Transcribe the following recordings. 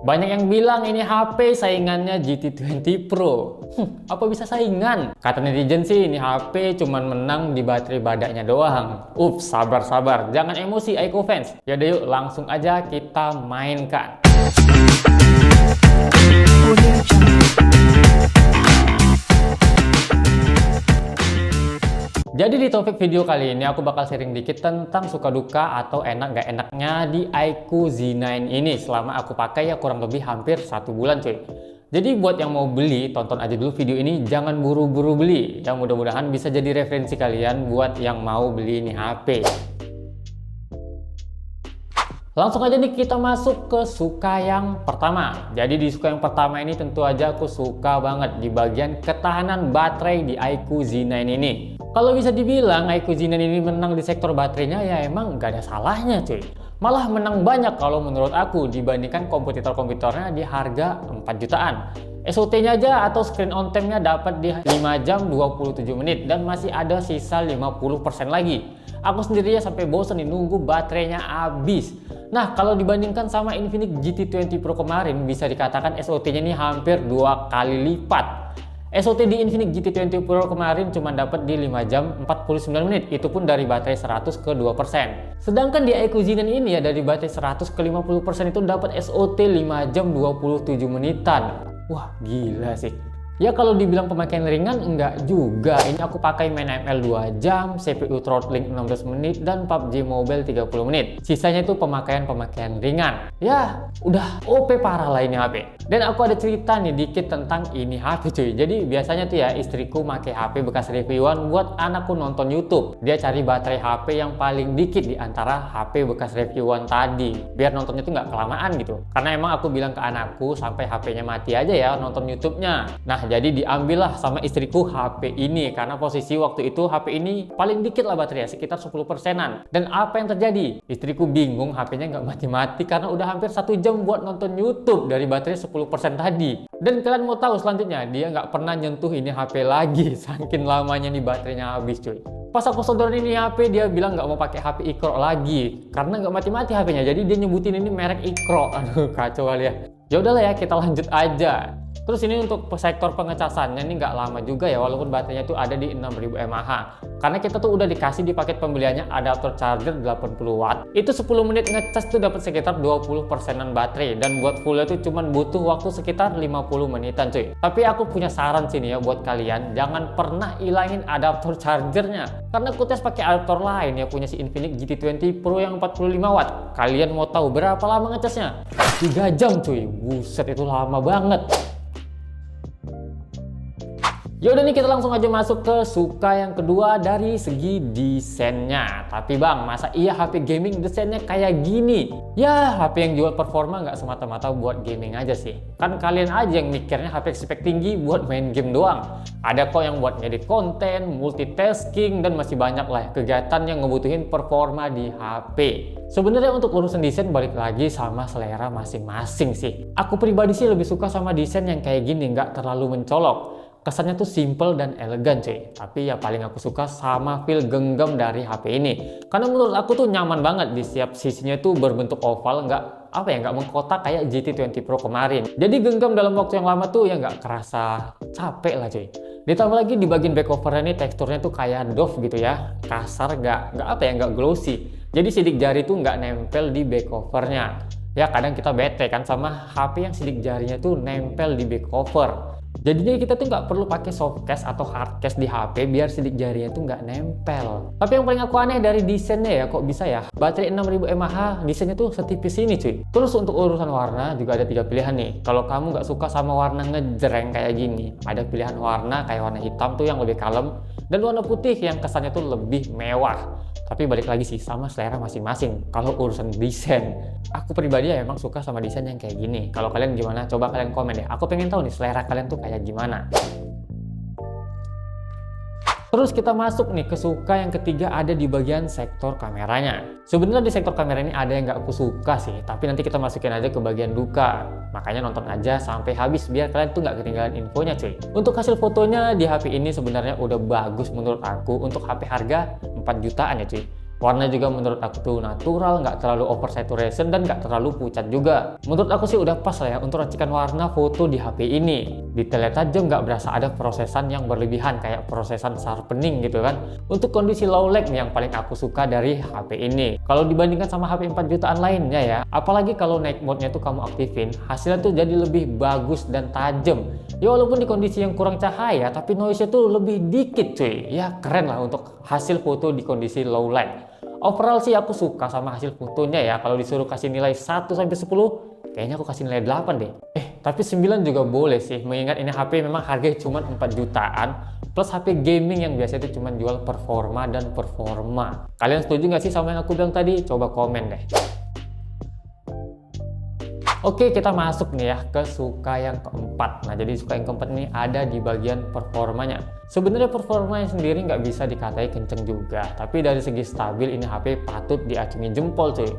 Banyak yang bilang ini HP saingannya GT20 Pro. Apa bisa saingan? Kata netizen sih ini HP cuman menang di baterai badaknya doang. Ups, sabar-sabar, jangan emosi Aiko fans. Yaudah yuk langsung aja kita mainkan. Jadi di topik video kali ini aku bakal sharing dikit tentang suka duka atau enak gak enaknya di iQOO Z9 ini selama aku pakai ya kurang lebih hampir 1 bulan cuy. Jadi buat yang mau beli, tonton aja dulu video ini, jangan buru-buru beli. Yang mudah-mudahan bisa jadi referensi kalian buat yang mau beli ini HP. Langsung aja nih kita masuk ke suka yang pertama. Jadi di suka yang pertama ini tentu aja aku suka banget di bagian ketahanan baterai di iQOO Z9 ini. Kalau bisa dibilang iQOO Z9 ini menang di sektor baterainya ya emang gak ada salahnya cuy. Malah menang banyak kalau menurut aku dibandingkan kompetitor-kompetitornya di harga 4 jutaan. SOT-nya aja atau screen on time-nya dapat di 5 jam 27 menit dan masih ada sisa 50% lagi. Aku sendiri ya sampai bosan nih nunggu baterainya habis. Nah, kalau dibandingkan sama Infinix GT20 Pro kemarin, bisa dikatakan SOT-nya ini hampir 2 kali lipat. SOT di Infinix GT20 Pro kemarin cuma dapat di 5 jam 49 menit, itu pun dari baterai 100 ke 2%. Sedangkan di iQOO Z9 ini ya dari baterai 100 ke 50% itu dapat SOT 5 jam 27 menitan. Wah, gila sih. Ya kalau dibilang pemakaian ringan enggak juga. Ini aku pakai main ML 2 jam, CPU throttling 16 menit dan PUBG Mobile 30 menit. Sisanya itu pemakaian ringan. Ya, udah OP parah lah ini HP. Dan aku ada cerita nih dikit tentang ini HP cuy. Jadi biasanya tuh ya istriku pakai HP bekas reviewan buat anakku nonton YouTube. Dia cari baterai HP yang paling dikit di antara HP bekas reviewan tadi. Biar nontonnya tuh nggak kelamaan gitu. Karena emang aku bilang ke anakku sampai HP-nya mati aja ya nonton YouTube-nya. Nah, jadi diambillah sama istriku HP ini karena posisi waktu itu HP ini paling dikit lah baterainya, sekitar 10%-an. Dan apa yang terjadi? Istriku bingung HP-nya nggak mati-mati karena udah hampir 1 jam buat nonton YouTube dari baterai 10% tadi. Dan kalian mau tahu selanjutnya, dia nggak pernah nyentuh ini HP lagi saking lamanya nih baterainya habis cuy. Pas aku sodorin ini HP, dia bilang nggak mau pakai HP Iqro lagi karena nggak mati-mati HP-nya. Jadi dia nyebutin ini merek Iqro. Aduh, kacau kali ya. Ya udahlah ya, kita lanjut aja. Terus ini untuk sektor pengecasannya ini nggak lama juga ya, walaupun baterainya itu ada di 6000 mAh. Karena kita tuh udah dikasih di paket pembeliannya adaptor charger 80 watt. Itu 10 menit ngecas tuh dapat sekitar 20%-an baterai, dan buat fullnya tuh cuman butuh waktu sekitar 50 menitan cuy. Tapi aku punya saran sini ya buat kalian, jangan pernah ilangin adaptor chargernya. Karena aku tes pakai adaptor lain ya punya si Infinix GT20 Pro yang 45 watt. Kalian mau tahu berapa lama ngecasnya? 3 jam cuy. Buset, itu lama banget. Yaudah nih kita langsung aja masuk ke suka yang kedua dari segi desainnya. Tapi bang, masa iya HP gaming desainnya kayak gini? Ya HP yang jual performa nggak semata-mata buat gaming aja sih. Kan kalian aja yang mikirnya HP spek tinggi buat main game doang. Ada kok yang buat ngedit konten, multitasking, dan masih banyak lah kegiatan yang ngebutuhin performa di HP. Sebenarnya untuk urusan desain balik lagi sama selera masing-masing sih. Aku pribadi sih lebih suka sama desain yang kayak gini, nggak terlalu mencolok. Kesannya tuh simple dan elegan cuy. Tapi ya paling aku suka sama feel genggam dari HP ini. Karena menurut aku tuh nyaman banget, di setiap sisinya tuh berbentuk oval, nggak mengkotak kayak GT20 Pro kemarin. Jadi genggam dalam waktu yang lama tuh ya nggak kerasa capek lah cuy. Ditambah lagi di bagian back covernya ini teksturnya tuh kayak doff gitu ya. Kasar, nggak glossy. Jadi sidik jari tuh nggak nempel di back covernya. Ya kadang kita bete kan sama HP yang sidik jarinya tuh nempel di back cover. Jadinya kita tuh nggak perlu pakai soft case atau hard case di HP biar sidik jarinya tuh nggak nempel. Tapi yang paling aku aneh dari desainnya ya, kok bisa ya baterai 6000 mAh desainnya tuh setipis ini cuy. Terus untuk urusan warna juga ada 3 pilihan nih. Kalau kamu nggak suka sama warna ngejreng kayak gini, ada pilihan warna kayak warna hitam tuh yang lebih kalem, dan warna putih yang kesannya tuh lebih mewah. Tapi balik lagi sih sama selera masing-masing. Kalau urusan desain, aku pribadi ya emang suka sama desain yang kayak gini. Kalau kalian gimana? Coba kalian komen deh. Aku pengen tahu nih selera kalian tuh kayak gimana. Terus kita masuk nih ke suka yang ketiga, ada di bagian sektor kameranya. Sebenarnya di sektor kamera ini ada yang nggak aku suka sih, tapi nanti kita masukin aja ke bagian duka. Makanya nonton aja sampai habis biar kalian tuh nggak ketinggalan infonya cuy. Untuk hasil fotonya di HP ini sebenarnya udah bagus menurut aku untuk HP harga 4 jutaan ya cuy. Warna juga menurut aku tuh natural, nggak terlalu over saturation dan nggak terlalu pucat juga. Menurut aku sih udah pas lah ya untuk racikan warna foto di HP ini. Detailnya tajam, nggak berasa ada prosesan yang berlebihan kayak prosesan sharpening gitu kan. Untuk kondisi low lag nih yang paling aku suka dari HP ini. Kalau dibandingkan sama HP 4 jutaan lainnya ya, apalagi kalau night mode-nya tuh kamu aktifin, hasilnya tuh jadi lebih bagus dan tajam. Ya walaupun di kondisi yang kurang cahaya, tapi noise-nya tuh lebih dikit cuy. Ya keren lah untuk hasil foto di kondisi low light. Overall sih aku suka sama hasil fotonya ya. Kalau disuruh kasih nilai 1 sampai 10, kayaknya aku kasih nilai 8 deh. Tapi 9 juga boleh sih, mengingat ini HP memang harganya cuma 4 jutaan. Plus HP gaming yang biasa itu cuma jual performa dan performa. Kalian setuju nggak sih sama yang aku bilang tadi? Coba komen deh. Oke, kita masuk nih ya ke suka yang keempat. Nah, jadi suka yang keempat ini ada di bagian performanya. Sebenarnya performanya sendiri nggak bisa dikatai kenceng juga, tapi dari segi stabil ini HP patut diacungi jempol cuy.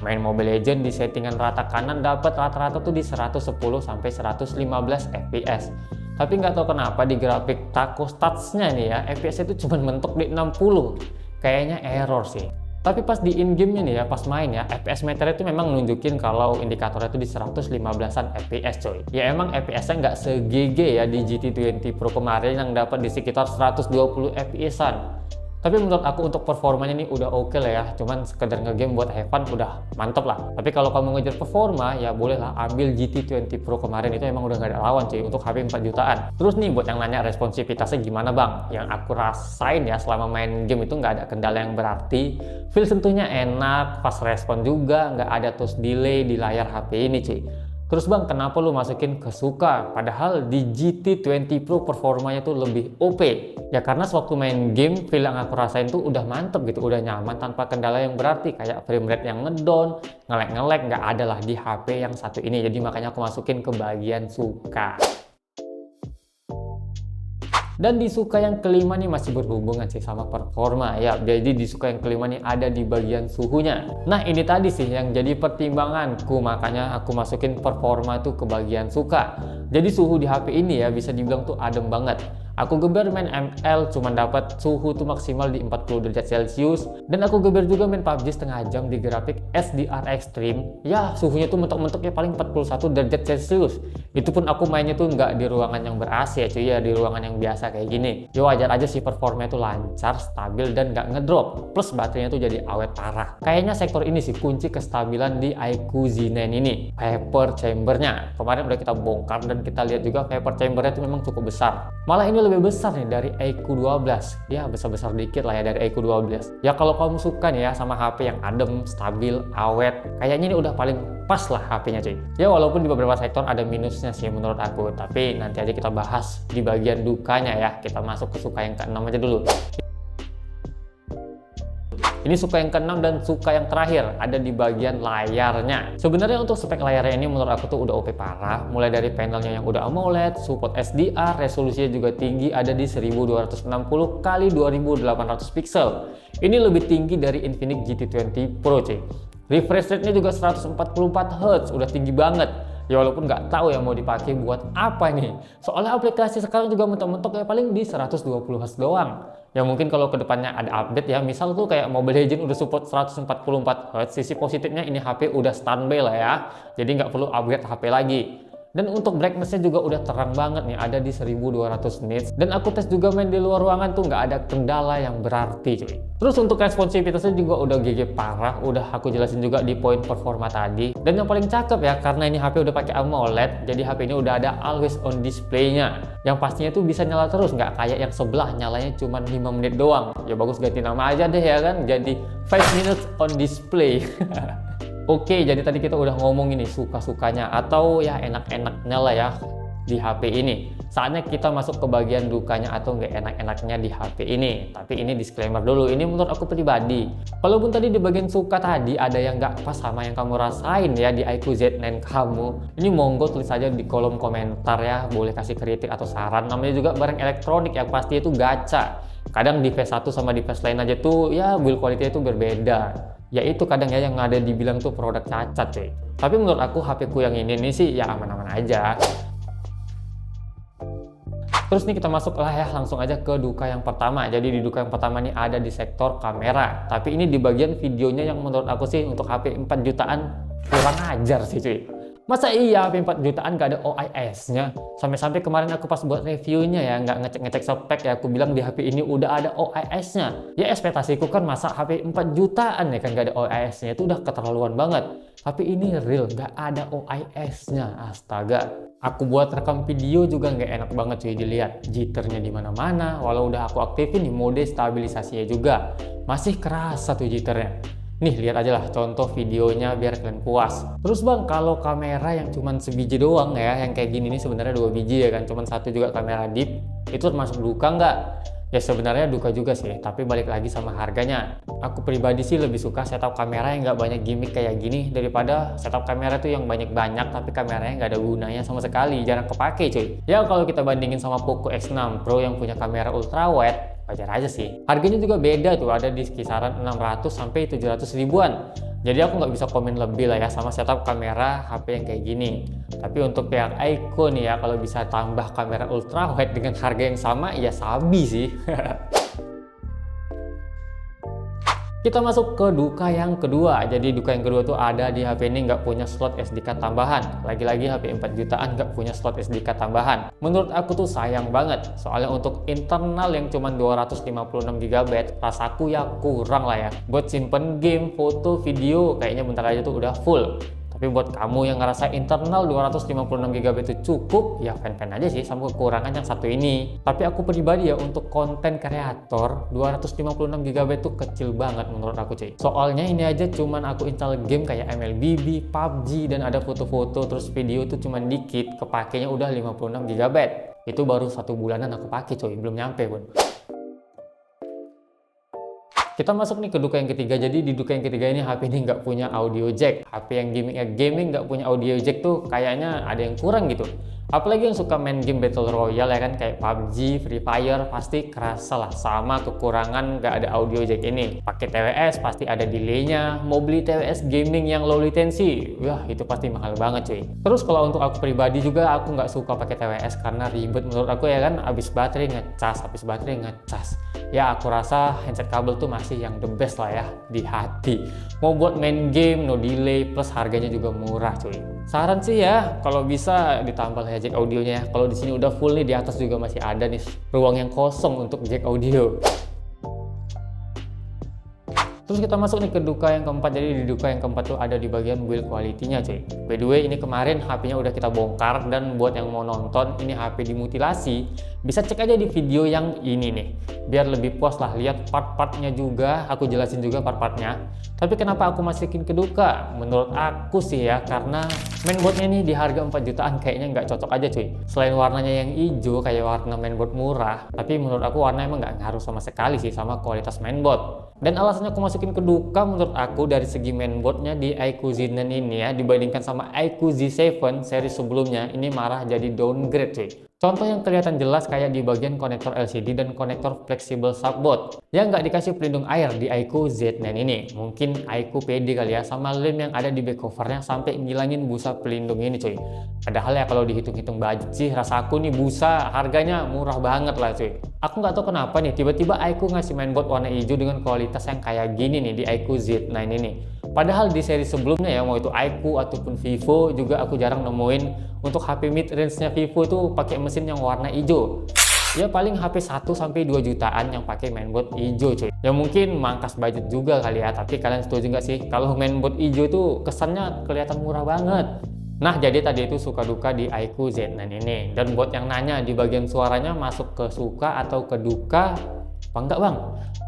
Main Mobile Legends di settingan rata kanan dapat rata-rata tuh di 110 sampai 115 fps. Tapi nggak tahu kenapa di grafik Taco Stats-nya nih ya, fps itu cuma mentok di 60. Kayaknya error sih. Tapi pas di in-game-nya nih ya, pas main ya, FPS meter itu memang nunjukin kalau indikatornya itu di 115-an FPS coy. Ya emang FPS-nya nggak se-GG ya di GT20 Pro kemarin yang dapat di sekitar 120 FPS-an. Tapi menurut aku untuk performanya ini udah oke lah ya, cuman sekedar ngegame buat have fun udah mantep lah. Tapi kalau kamu ngejar performa ya bolehlah ambil GT20 Pro kemarin, itu emang udah nggak ada lawan cuy untuk HP 4 jutaan. Terus nih buat yang nanya responsivitasnya gimana bang? Yang aku rasain ya selama main game itu nggak ada kendala yang berarti. Feel sentuhnya enak, fast respon juga, nggak ada touch delay di layar HP ini cuy. Terus bang, kenapa lu masukin ke suka? Padahal di GT20 Pro performanya tuh lebih OP. Ya karena sewaktu main game, feel yang aku rasain tuh udah mantep gitu, udah nyaman tanpa kendala yang berarti. Kayak frame rate yang ngedown, nge-lag, nggak ada lah di HP yang satu ini. Jadi makanya aku masukin ke bagian suka. Dan di suka yang kelima nih masih berhubungan sih sama performa ya. Jadi di suka yang kelima nih ada di bagian suhunya. Nah ini tadi sih yang jadi pertimbanganku, makanya aku masukin performa tuh ke bagian suka. Jadi suhu di HP ini ya bisa dibilang tuh adem banget. Aku geber main ML cuma dapat suhu tuh maksimal di 40 derajat Celcius, dan aku geber juga main PUBG setengah jam di grafik SDR Extreme. Ya suhunya tuh mentok-mentok ya paling 41 derajat Celcius. Itu pun aku mainnya tuh nggak di ruangan yang ber-AC ya cuy, ya di ruangan yang biasa kayak gini. Ya wajar aja sih performanya tuh lancar, stabil dan nggak ngedrop. Plus baterainya tuh jadi awet parah. Kayaknya sektor ini sih kunci kestabilan di iQOO Z9 ini. Vapor chambernya kemarin udah kita bongkar dan kita lihat juga vapor chambernya tuh memang cukup besar. Malah ini lebih besar nih dari iQOO 12. Ya besar-besar dikit lah ya dari iQOO 12. Ya kalau kamu suka nih ya sama HP yang adem, stabil, awet, kayaknya ini udah paling pas lah HP-nya cuy. Ya walaupun di beberapa sektor ada minusnya sih menurut aku, tapi nanti aja kita bahas di bagian dukanya ya. Kita masuk ke suka yang keenam aja dulu. Ini suka yang keenam dan suka yang terakhir ada di bagian layarnya. Sebenarnya untuk spek layarnya ini menurut aku tuh udah OP parah. Mulai dari panelnya yang udah AMOLED, support SDR, resolusinya juga tinggi, ada di 1260 x 2800 pixel. Ini lebih tinggi dari Infinix GT20 Pro cuy. Refresh rate-nya juga 144 Hz, udah tinggi banget. Ya walaupun nggak tahu ya mau dipakai buat apa nih. Soalnya aplikasi sekarang juga mentok-mentok ya paling di 120 Hz doang. Ya mungkin kalau kedepannya ada update ya, misal tuh kayak Mobile Legends udah support 144 Hz, sisi positifnya ini HP udah standby lah ya. Jadi nggak perlu upgrade HP lagi. Dan untuk brightness-nya juga udah terang banget nih, ada di 1200 nits. Dan aku tes juga main di luar ruangan tuh nggak ada kendala yang berarti cuy. Terus untuk responsivitasnya juga udah GG parah, udah aku jelasin juga di poin performa tadi. Dan yang paling cakep ya, karena ini HP udah pakai AMOLED, jadi HP ini udah ada always on display-nya. Yang pastinya tuh bisa nyala terus, nggak kayak yang sebelah nyalanya cuma 5 menit doang. Ya bagus ganti nama aja deh ya kan, jadi 5 minutes on display. Oke, jadi tadi kita udah ngomong ini suka-sukanya atau ya enak-enaknya lah ya di HP ini. Saatnya kita masuk ke bagian dukanya atau nggak enak-enaknya di HP ini. Tapi ini disclaimer dulu, ini menurut aku pribadi. Walaupun tadi di bagian suka tadi ada yang nggak pas sama yang kamu rasain ya di iQOO Z9 kamu, ini monggo tulis aja di kolom komentar ya, boleh kasih kritik atau saran. Namanya juga barang elektronik yang pasti itu gacha. Kadang di V1 sama di V lain aja tuh ya build quality-nya itu berbeda. Ya itu kadang ya yang ada dibilang tuh produk cacat cuy. Tapi menurut aku HP ku yang ini sih ya aman-aman aja. Terus nih kita masuk lah ya langsung aja ke duka yang pertama. Jadi di duka yang pertama nih ada di sektor kamera. Tapi ini di bagian videonya yang menurut aku sih untuk HP 4 jutaan kurang ajar sih cuy. Masa iya HP 4 jutaan gak ada OIS-nya? Sampai-sampai kemarin aku pas buat reviewnya ya, nggak ngecek-ngecek spek ya, aku bilang di HP ini udah ada OIS-nya. Ya ekspektasiku kan masa HP 4 jutaan ya kan gak ada OIS-nya, itu udah keterlaluan banget. Tapi ini real, gak ada OIS-nya, astaga. Aku buat rekam video juga nggak enak banget cuy dilihat. Jitternya di mana-mana, walau udah aku aktifin di mode stabilisasinya juga. Masih kerasa tuh jitternya. Nih lihat aja lah contoh videonya biar kalian puas. Terus bang, kalau kamera yang cuman sebiji doang ya, yang kayak gini nih sebenarnya 2 biji ya kan, cuman satu juga kamera deep, itu termasuk duka nggak? Ya sebenarnya duka juga sih, tapi balik lagi sama harganya. Aku pribadi sih lebih suka setup kamera yang nggak banyak gimmick kayak gini daripada setup kamera tuh yang banyak-banyak tapi kameranya nggak ada gunanya sama sekali, jarang kepake cuy. Ya kalau kita bandingin sama Poco X6 Pro yang punya kamera ultra wide, wajar aja sih. Harganya juga beda tuh, ada di kisaran 600 sampai 700 ribuan. Jadi aku nggak bisa komen lebih lah ya sama setup kamera HP yang kayak gini. Tapi untuk pihak Aiko nih ya, kalau bisa tambah kamera ultra wide dengan harga yang sama, ya sabi sih. Kita masuk ke duka yang kedua. Jadi duka yang kedua tuh ada di HP ini nggak punya slot SD card tambahan. Lagi-lagi HP 4 jutaan nggak punya slot SD card tambahan. Menurut aku tuh sayang banget. Soalnya untuk internal yang cuma 256 GB, rasaku ya kurang lah ya. Buat simpen game, foto, video, kayaknya bentar aja tuh udah full. Tapi buat kamu yang ngerasa internal 256 GB itu cukup, ya fan-fan aja sih sama kekurangan yang satu ini. Tapi aku pribadi ya, untuk konten kreator 256 GB itu kecil banget menurut aku cuy. Soalnya ini aja cuman aku install game kayak MLBB, PUBG, dan ada foto-foto terus video tuh cuman dikit, kepakainya udah 56 GB. Itu baru 1 bulanan aku pakai cuy, belum nyampe pun. Kita masuk nih ke duka yang ketiga. Jadi di duka yang ketiga ini HP ini nggak punya audio jack. HP yang gaming nggak punya audio jack tuh kayaknya ada yang kurang gitu. Apalagi yang suka main game Battle Royale ya kan, kayak PUBG, Free Fire, pasti kerasa lah sama kekurangan nggak ada audio jack ini. Pakai TWS pasti ada delaynya. Mau beli TWS gaming yang low latency, wah itu pasti mahal banget cuy. Terus kalau untuk aku pribadi juga, aku nggak suka pakai TWS karena ribet menurut aku ya kan, habis baterai ngecas. Ya aku rasa handset kabel tuh masih yang the best lah ya di hati. Mau buat main game no delay, plus harganya juga murah cuy. Saran sih ya, kalau bisa ditambah ya jack audionya ya. Kalau di sini udah full nih, di atas juga masih ada nih ruang yang kosong untuk jack audio. Terus kita masuk nih ke duka yang keempat. Jadi di duka yang keempat tuh ada di bagian build quality-nya cuy. By the way, ini kemarin HP-nya udah kita bongkar, dan buat yang mau nonton ini HP dimutilasi, bisa cek aja di video yang ini nih. Biar lebih puas lah lihat part-partnya juga, aku jelasin juga part-partnya. Tapi kenapa aku masukin ke duka? Menurut aku sih ya, karena mainboardnya nih di harga 4 jutaan kayaknya nggak cocok aja cuy. Selain warnanya yang hijau kayak warna mainboard murah, tapi menurut aku warna emang nggak ngaruh sama sekali sih sama kualitas mainboard. Dan alasannya aku masukin ke duka menurut aku dari segi mainboardnya di iQOO Z9 ini ya, dibandingkan sama iQOO Z7 seri sebelumnya, ini malah jadi downgrade cuy. Contoh yang kelihatan jelas kayak di bagian konektor LCD dan konektor fleksibel subboard yang nggak dikasih pelindung air di iQOO Z9 ini. Mungkin iQOO PD kali ya, sama lem yang ada di back covernya sampai ngilangin busa pelindung ini cuy. Padahal ya kalau dihitung-hitung budget sih, rasa aku nih busa harganya murah banget lah cuy. Aku nggak tahu kenapa nih tiba-tiba iQOO ngasih mainboard warna hijau dengan kualitas yang kayak gini nih di iQOO Z9 ini. Padahal di seri sebelumnya ya, mau itu iQOO ataupun Vivo, juga aku jarang nemuin untuk HP mid range-nya Vivo tuh pakai mesin yang warna hijau. Ya paling HP 1-2 jutaan yang pakai mainboard hijau cuy. Ya mungkin mangkas budget juga kali ya, tapi kalian setuju nggak sih kalau mainboard hijau tuh kesannya kelihatan murah banget. Nah jadi tadi itu suka duka di iQOO Z9 ini. Dan buat yang nanya di bagian suaranya masuk ke suka atau ke duka apa enggak bang?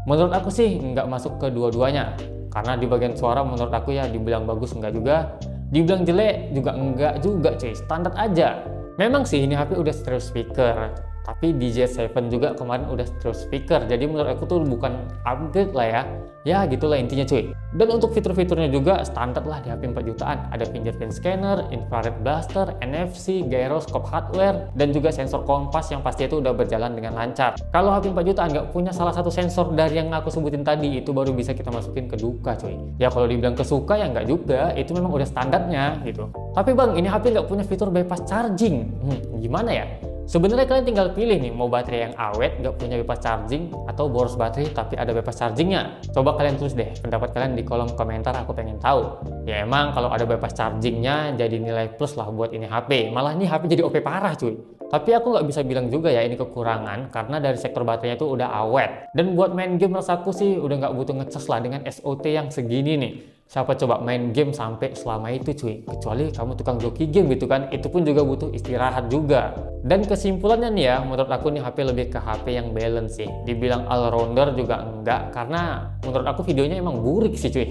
Menurut aku sih nggak masuk ke dua-duanya. Karena di bagian suara menurut aku ya dibilang bagus enggak juga, dibilang jelek juga enggak juga cuy, standar aja. Memang sih ini HP udah stereo speaker, tapi di Z7 juga kemarin udah stereo speaker, jadi menurut aku tuh bukan upgrade lah ya. Ya gitulah intinya cuy. Dan untuk fitur-fiturnya juga standar lah di HP 4 jutaan. Ada fingerprint scanner, infrared blaster, NFC, gyroscope hardware, dan juga sensor kompas yang pasti itu udah berjalan dengan lancar. Kalau HP 4 jutaan nggak punya salah satu sensor dari yang aku sebutin tadi, itu baru bisa kita masukin ke duka cuy. Ya kalau dibilang kesuka ya nggak juga, itu memang udah standarnya gitu. Tapi bang, ini HP nggak punya fitur bypass charging. Gimana ya? Sebenarnya kalian tinggal pilih nih, mau baterai yang awet, nggak punya bebas charging, atau boros baterai tapi ada bebas chargingnya. Coba kalian tulis deh pendapat kalian di kolom komentar, aku pengen tahu. Ya emang kalau ada bebas chargingnya jadi nilai plus lah buat ini HP. Malah ini HP jadi OP parah cuy. Tapi aku nggak bisa bilang juga ya ini kekurangan, karena dari sektor baterainya tuh udah awet. Dan buat main game rasaku sih udah nggak butuh ngecas lah dengan SOT yang segini nih. Siapa coba main game sampai selama itu cuy, kecuali kamu tukang joki game gitu kan, itu pun juga butuh istirahat juga. Dan kesimpulannya nih ya, menurut aku nih HP lebih ke HP yang balance sih. Dibilang all-rounder juga enggak, karena menurut aku videonya emang burik sih cuy.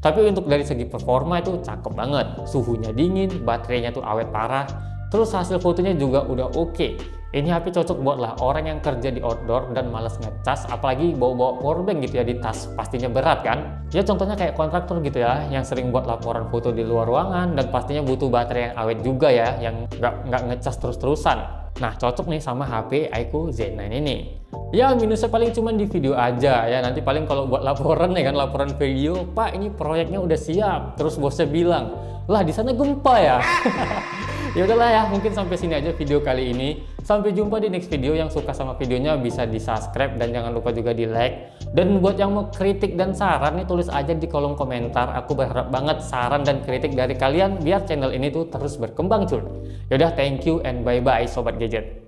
Tapi untuk dari segi performa itu cakep banget, suhunya dingin, baterainya tuh awet parah, terus hasil fotonya juga udah oke. Ini HP cocok buat lah orang yang kerja di outdoor dan males ngecas, apalagi bawa-bawa powerbank gitu ya di tas, pastinya berat kan. Ya contohnya kayak kontraktor gitu ya, yang sering buat laporan foto di luar ruangan dan pastinya butuh baterai yang awet juga ya, yang nggak ngecas terus-terusan. Nah cocok nih sama HP iQOO Z9 ini. Ya minusnya paling cuman di video aja ya, nanti paling kalau buat laporan ya kan, laporan video, Pak ini proyeknya udah siap, terus bosnya bilang, lah di sana gempa ya. Ya udahlah ya, mungkin sampai sini aja video kali ini. Sampai jumpa di next video. Yang suka sama videonya bisa di subscribe dan jangan lupa juga di like. Dan buat yang mau kritik dan saran nih, tulis aja di kolom komentar. Aku berharap banget saran dan kritik dari kalian biar channel ini tuh terus berkembang cuy. Yaudah, thank you and bye bye sobat gadget.